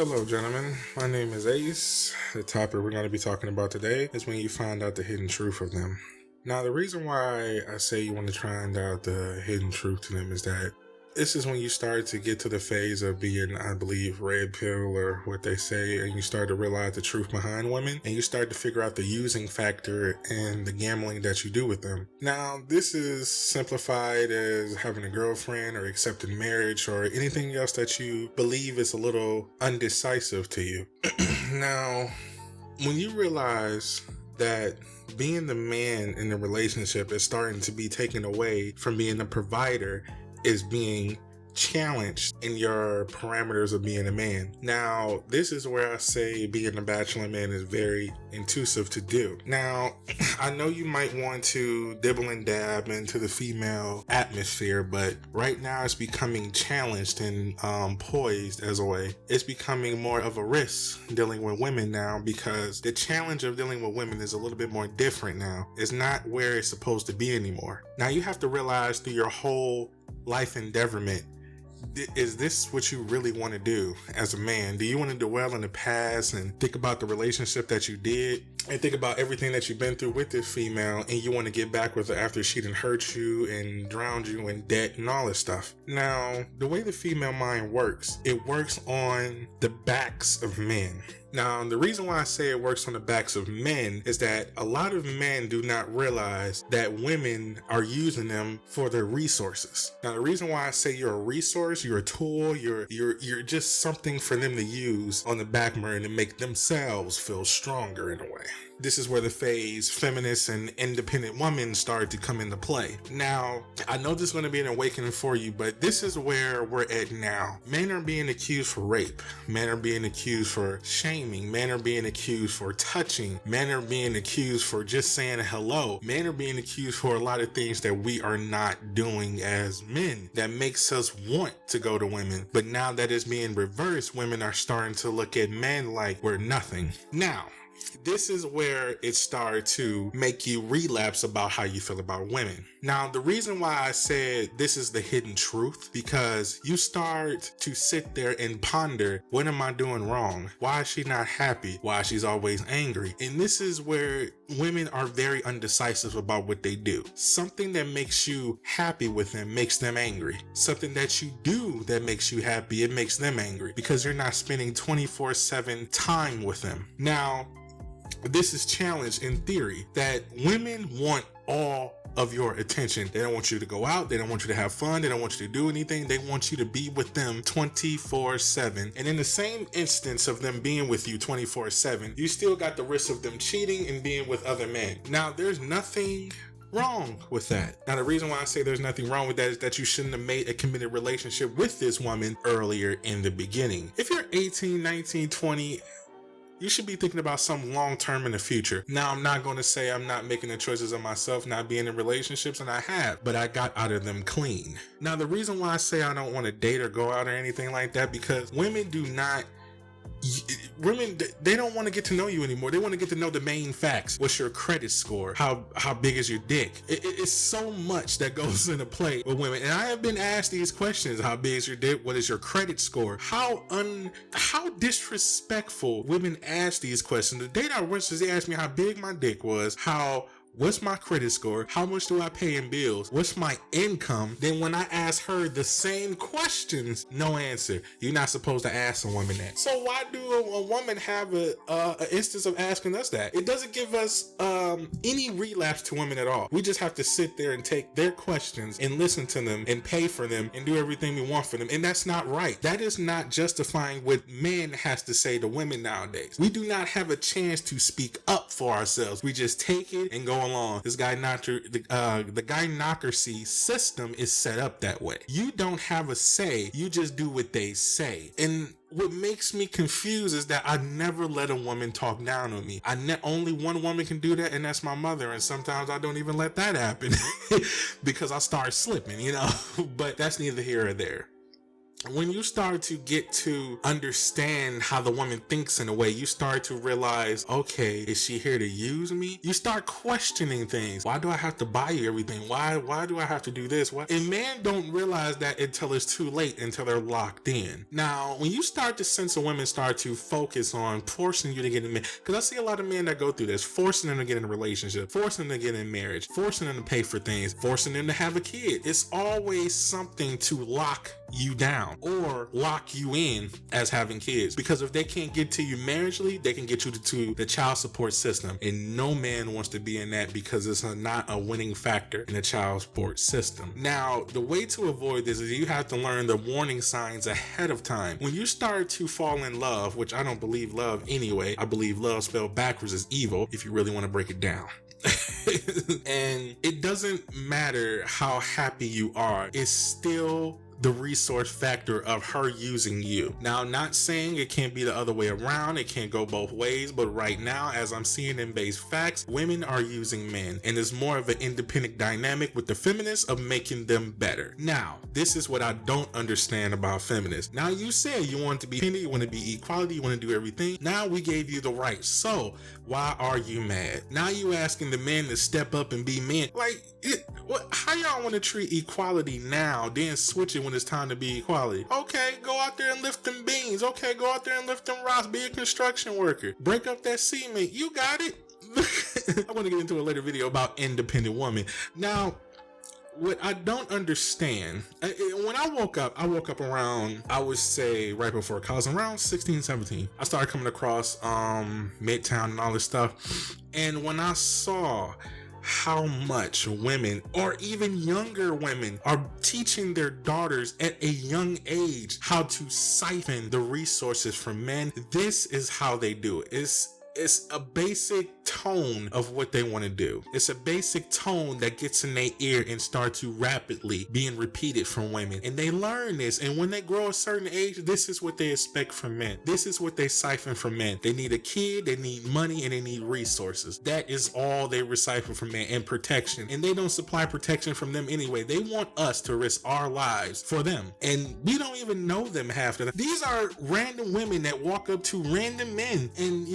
Hello, gentlemen. My name is Ace. The topic we're going to be talking about today is when you find out the hidden truth of them. Now, the reason why I say you want to find out the hidden truth to them is that this is when you start to get to the phase of being, I believe, red pill or what they say, and you start to realize the truth behind women, and you start to figure out the using factor and the gambling that you do with them. Now, this is simplified as having a girlfriend or accepting marriage or anything else that you believe is a little undecisive to you. Now, when you realize that being the man in the relationship is starting to be taken away from being the provider, is being challenged in your parameters of being a man. Now, this is where I say being a bachelor man is very intrusive to do. Now, I know you might want to dibble and dab into the female atmosphere, but right now it's becoming challenged and poised as a way. It's becoming more of a risk dealing with women now, because the challenge of dealing with women is a little bit more different now. It's not where it's supposed to be anymore. Now, you have to realize through your whole life endeavorment, is this what you really want to do as a man? Do you want to dwell in the past and think about the relationship that you did and think about everything that you've been through with this female, and you want to get back with her after she done hurt you and drowned you in debt and all this stuff? Now, the way the female mind works, it works on the backs of men. Now, the reason why I say it works on the backs of men is that a lot of men do not realize that women are using them for their resources. Now, the reason why I say you're a resource, you're a tool, you're just something for them to use on the back burner to make themselves feel stronger in a way. This is where the phase feminist and independent women start to come into play. Now, I know this is going to be an awakening for you, but this is where we're at now. Men are being accused for rape. Men are being accused for shaming. Men are being accused for touching. Men are being accused for just saying hello. Men are being accused for a lot of things that we are not doing as men that makes us want to go to women. But now that it's being reversed, women are starting to look at men like we're nothing. Now, this is where it started to make you relapse about how you feel about women. Now, the reason why I said this is the hidden truth, because you start to sit there and ponder, what am I doing wrong? Why is she not happy? Why she's always angry? And this is where women are very undecisive about what they do. Something that makes you happy with them makes them angry. Something that you do that makes you happy, it makes them angry, because you're not spending 24/7 time with them. Now, this is challenged in theory that women want all of your attention. They don't want you to go out. They don't want you to have fun. They don't want you to do anything. They want you to be with them 24/7. And in the same instance of them being with you 24/7, you still got the risk of them cheating and being with other men. Now, there's nothing wrong with that. Now, the reason why I say there's nothing wrong with that is that you shouldn't have made a committed relationship with this woman earlier in the beginning. If you're 18, 19, 20, you should be thinking about some long-term in the future. Now, I'm not going to say I'm not making the choices of myself, not being in relationships, and I have, but I got out of them clean. Now, the reason why I say I don't want to date or go out or anything like that, because women, they don't want to get to know you anymore. They want to get to know the main facts. What's your credit score? How big is your dick? It's so much that goes into play with women. And I have been asked these questions. How big is your dick? What is your credit score? How disrespectful women ask these questions. The date I went, they asked me how big my dick was, what's my credit score? How much do I pay in bills? What's my income? Then when I asked her the same questions, no answer. You're not supposed to ask a woman that. So why do a woman have an instance of asking us that? It doesn't give us any relapse to women at all. We just have to sit there and take their questions and listen to them and pay for them and do everything we want for them. And that's not right. That is not justifying what men has to say to women nowadays. We do not have a chance to speak up for ourselves. We just take it and go along. This the gynocracy system is set up that way. You don't have a say. You just do what they say. And what makes me confused is that I never let a woman talk down on me. Only one woman can do that, and that's my mother. And sometimes I don't even let that happen because I start slipping, But that's neither here or there. when you start to get to understand how the woman thinks in a way, you start to realize, okay, is she here to use me? You start questioning things. Why do I have to buy you everything? Why do I have to do this? Why? And men don't realize that until it's too late, until they're locked in. Now, when you start to sense a women start to focus on forcing you to get in, because I see a lot of men that go through this, forcing them to get in a relationship, forcing them to get in marriage, forcing them to pay for things, forcing them to have a kid. It's always something to lock you down or lock you in as having kids, because if they can't get to you marriagely, they can get you to the child support system, and no man wants to be in that because it's not a winning factor in the child support system. Now, the way to avoid this is you have to learn the warning signs ahead of time. When you start to fall in love, which I don't believe love anyway, I believe love spelled backwards is evil if you really want to break it down. And it doesn't matter how happy you are, it's still the resource factor of her using you. Now, not saying it can't be the other way around, it can't go both ways, but right now, as I'm seeing in base facts, women are using men, and it's more of an independent dynamic with the feminists of making them better. Now, this is what I don't understand about feminists. Now, you said you want to be independent, you want to be equality, you want to do everything. Now we gave you the right, so why are you mad? Now you asking the men to step up and be men. Like, how y'all want to treat equality now, then switch it when it's time to be equality? Okay, go out there and lift them beans. Okay, go out there and lift them rocks. Be a construction worker. Break up that cement. You got it. I want to get into a later video about independent women. Now, what I don't understand, when I woke up around, I would say right before college, around 16, 17. I started coming across Midtown and all this stuff. And when I saw how much women, or even younger women, are teaching their daughters at a young age how to siphon the resources from men, this is how they do it. It's a basic tone of what they want to do. It's a basic tone that gets in their ear and starts to rapidly being repeated from women. And they learn this. And when they grow a certain age, this is what they expect from men. This is what they siphon from men. They need a kid, they need money, and they need resources. That is all they recycle from men, and protection. And they don't supply protection from them anyway. They want us to risk our lives for them. And we don't even know them half the time. These are random women that walk up to random men, and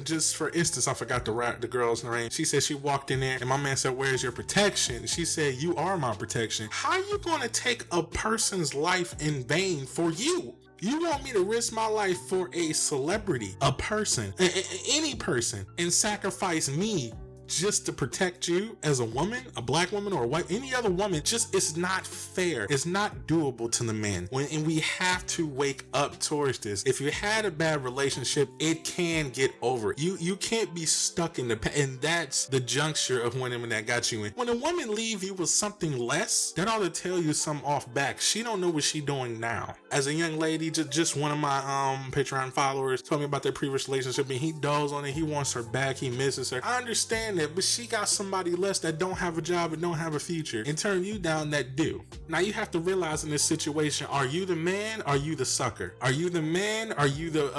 just for instance, I forgot the girl's name. She said she walked in there and my man said, "Where's your protection?" She said, "You are my protection." How are you going to take a person's life in vain for you? You want me to risk my life for a celebrity, a person, any person, and sacrifice me just to protect you as a woman, a black woman or a white, any other woman? Just, it's not fair. It's not doable to the men. And we have to wake up towards this. If you had a bad relationship, it can get over. You can't be stuck in the past, and that's the juncture of women that got you in. When a woman leave you with something less, that ought to tell you something off back. She don't know what she doing now. As a young lady, just one of my Patreon followers told me about their previous relationship, and he dotes on it. He wants her back. He misses her. I understand that, but she got somebody less that don't have a job and don't have a future, and turn you down that do. Now you have to realize in this situation, are you the man? Are you the sucker? Are you the man? Are you the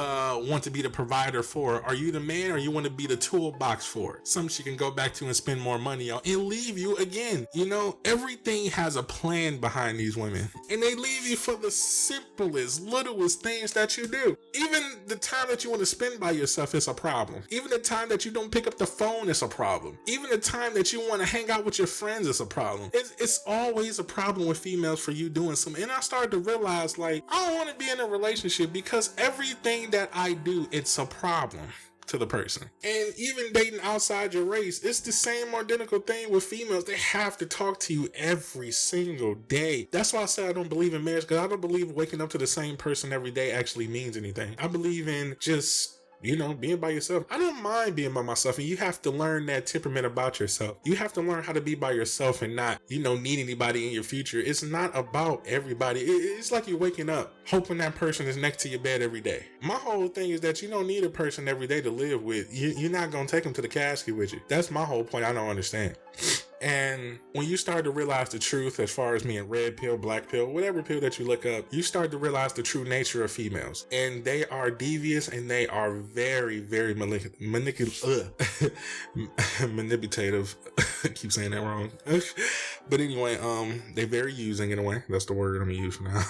want to be the provider for? Are you the man, or you want to be the toolbox for? Something she can go back to and spend more money on and leave you again. You know, everything has a plan behind these women, and they leave you for the simplest, littlest things that you do. Even the time that you want to spend by yourself is a problem. Even the time that you don't pick up the phone is a problem. Even the time that you want to hang out with your friends is a problem. It's always a problem with females for you doing something. And I started to realize, like, I don't want to be in a relationship because everything that I do, it's a problem to the person. And even dating outside your race, it's the same identical thing with females. They have to talk to you every single day. That's why I say I don't believe in marriage, because I don't believe waking up to the same person every day actually means anything. I believe in just, being by yourself. I don't mind being by myself, and you have to learn that temperament about yourself. You have to learn how to be by yourself and not, need anybody in your future. It's not about everybody. It's like you're waking up hoping that person is next to your bed every day. My whole thing is that you don't need a person every day to live with. You're not going to take them to the casket with you. That's my whole point. I don't understand. And when you start to realize the truth, as far as being red pill, black pill, whatever pill that you look up, you start to realize the true nature of females. And they are devious, and they are very, very manipulative. I keep saying that wrong. But anyway, they're very using in a way. That's the word I'm using now.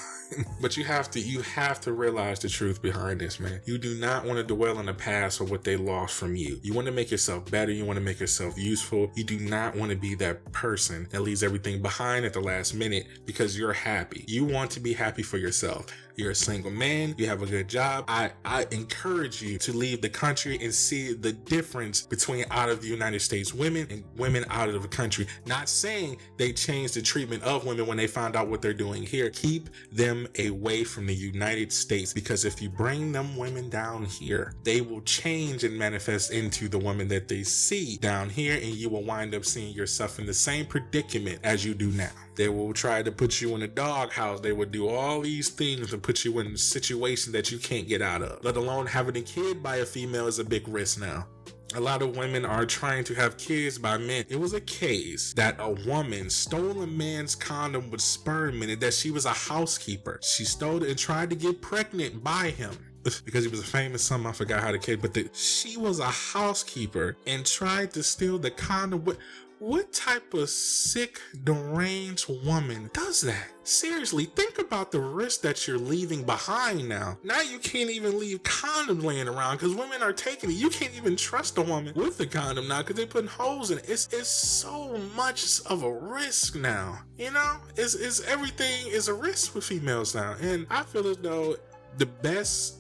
But you have to realize the truth behind this, man. You do not want to dwell on the past or what they lost from you. You want to make yourself better. You want to make yourself useful. You do not want to be that person that leaves everything behind at the last minute because you're happy. You want to be happy for yourself. You're a single man. You have a good job. I encourage you to leave the country and see the difference between out of the United States women and women out of the country. Not saying they changed the treatment of women when they found out what they're doing here. Keep them away from the United States, because if you bring them women down here, they will change and manifest into the woman that they see down here, and you will wind up seeing yourself in the same predicament as you do now. They will try to put you in a doghouse. They will do all these things to put you in a situation that you can't get out of. Let alone having a kid by a female is a big risk now. A lot of women are trying to have kids by men. It was a case that a woman stole a man's condom with sperm in it, that she was a housekeeper. She stole it and tried to get pregnant by him because he was a famous son. I forgot how the kid, but she was a housekeeper and tried to steal the condom with. What type of sick, deranged woman does that? Seriously, think about the risk that you're leaving behind now. Now you can't even leave condoms laying around because women are taking it. You can't even trust a woman with the condom now because they're putting holes in it. It's so much of a risk now. You know, it's everything is a risk with females now. And I feel as though the best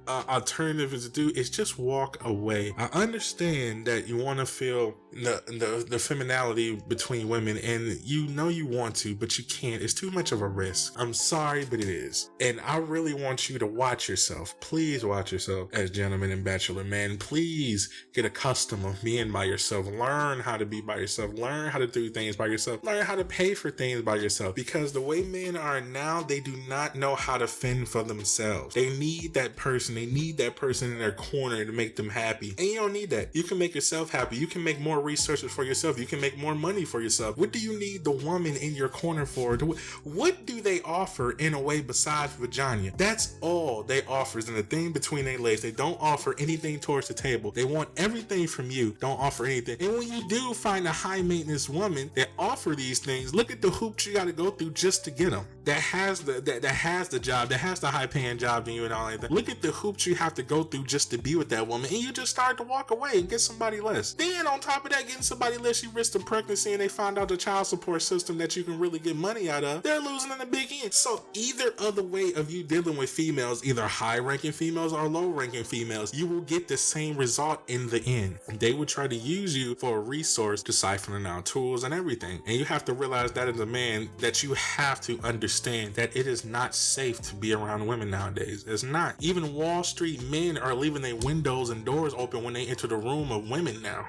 alternative is to do is just walk away. I understand that you want to feel the femininity between women, and you know you want to, but you can't. It's too much of a risk. I'm sorry, but it is. And I really want you to watch yourself. Please watch yourself as gentlemen and bachelor men. Please get accustomed of being by yourself. Learn how to be by yourself. Learn how to do things by yourself. Learn how to pay for things by yourself. Because the way men are now, they do not know how to fend for themselves. They need that person. They need that person in their corner to make them happy. And you don't need that. You can make yourself happy. You can make more resources for yourself. You can make more money for yourself. What do you need the woman in your corner for? What do they offer in a way besides vagina? That's all they offer, is in the thing between their legs. They don't offer anything towards the table. They want everything from you. Don't offer anything. And when you do find a high maintenance woman that offer these things, look at the hoops you got to go through just to get them. That has the job, that has the high paying job than you and all that. Look at the hoops you have to go through just to be with that woman, and you just start to walk away and get somebody less. Then on top of that, getting somebody less, you risk the pregnancy, and they find out the child support system that you can really get money out of, they're losing in the big end. So either other way of you dealing with females, either high ranking females or low ranking females, you will get the same result in the end. They will try to use you for a resource to siphon out tools and everything. And you have to realize that as a man, that you have to understand that it is not safe to be around women nowadays. It's not. Even Wall Street men are leaving their windows and doors open when they enter the room of women now.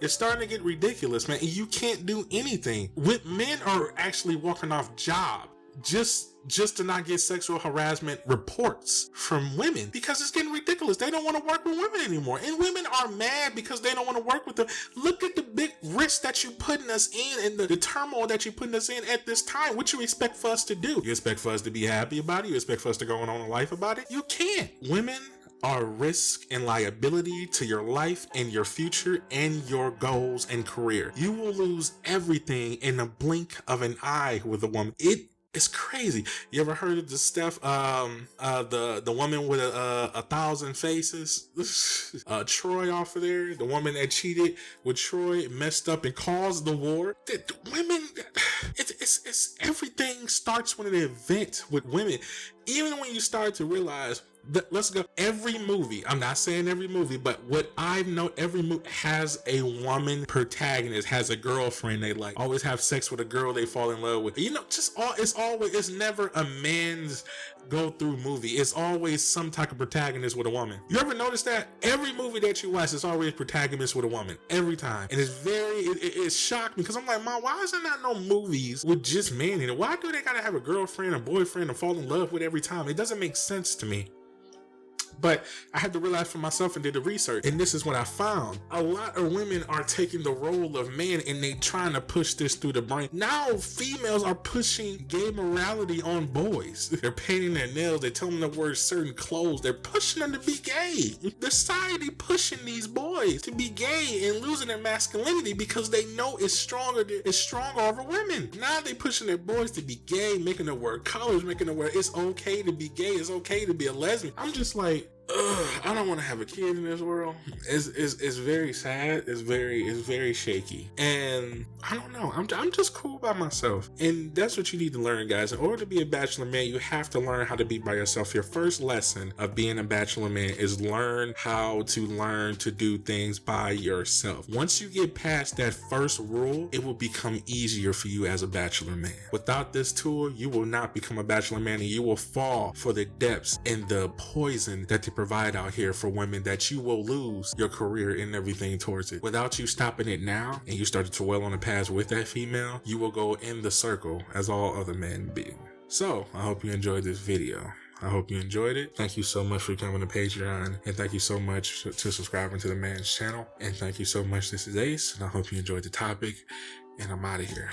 It's starting to get ridiculous, man. You can't do anything. Men are actually walking off job just to not get sexual harassment reports from women, because it's getting ridiculous. They don't want to work with women anymore, and women are mad because they don't want to work with them. Look at the big risk that you're putting us in and the turmoil that you're putting us in at this time. What you expect for us to do? You expect for us to be happy about it? You expect for us to go on a life about it? You can't. Women are risk and liability to your life and your future and your goals and career. You will lose everything in a blink of an eye with a woman. It's crazy. You ever heard of the Steph, the woman with a 1,000 faces? Troy off of there, the woman that cheated with Troy, messed up and caused the war. The women, it's everything starts with an event with women. Even when you start to realize that, let's go, every movie, I'm not saying every movie, but what I know, every movie has a woman protagonist, has a girlfriend they like, always have sex with a girl they fall in love with. You know, it's never a man's go through movie. It's always some type of protagonist with a woman. You ever notice that? Every movie that you watch is always protagonist with a woman. Every time. And it's shocked me, because I'm like, Mom, why is there not no movies with just men in it? Why do they gotta have a girlfriend, a boyfriend to fall in love with every time? It doesn't make sense to me. But I had to realize for myself and did the research. And this is what I found. A lot of women are taking the role of men and they trying to push this through the brain. Now females are pushing gay morality on boys. They're painting their nails. They're telling them to wear certain clothes. They're pushing them to be gay. The society pushing these boys to be gay and losing their masculinity because they know it's stronger over women. Now they pushing their boys to be gay, making them wear colors, making them wear it's okay to be gay, it's okay to be a lesbian. I'm just like, I don't want to have a kid in this world. It's very sad. It's very shaky. And I don't know. I'm just cool by myself. And that's what you need to learn, guys. In order to be a bachelor man, you have to learn how to be by yourself. Your first lesson of being a bachelor man is learn to do things by yourself. Once you get past that first rule, it will become easier for you as a bachelor man. Without this tool, you will not become a bachelor man, and you will fall for the depths and the poison that they provide out here for women, that you will lose your career and everything towards it. Without you stopping it now and you started to dwell on the past with that female, you will go in the circle as all other men be. So I hope you enjoyed this video. I hope you enjoyed it. Thank you so much for coming to Patreon, and thank you so much to subscribing to the man's channel. And thank you so much. This is Ace, and I hope you enjoyed the topic, and I'm out of here.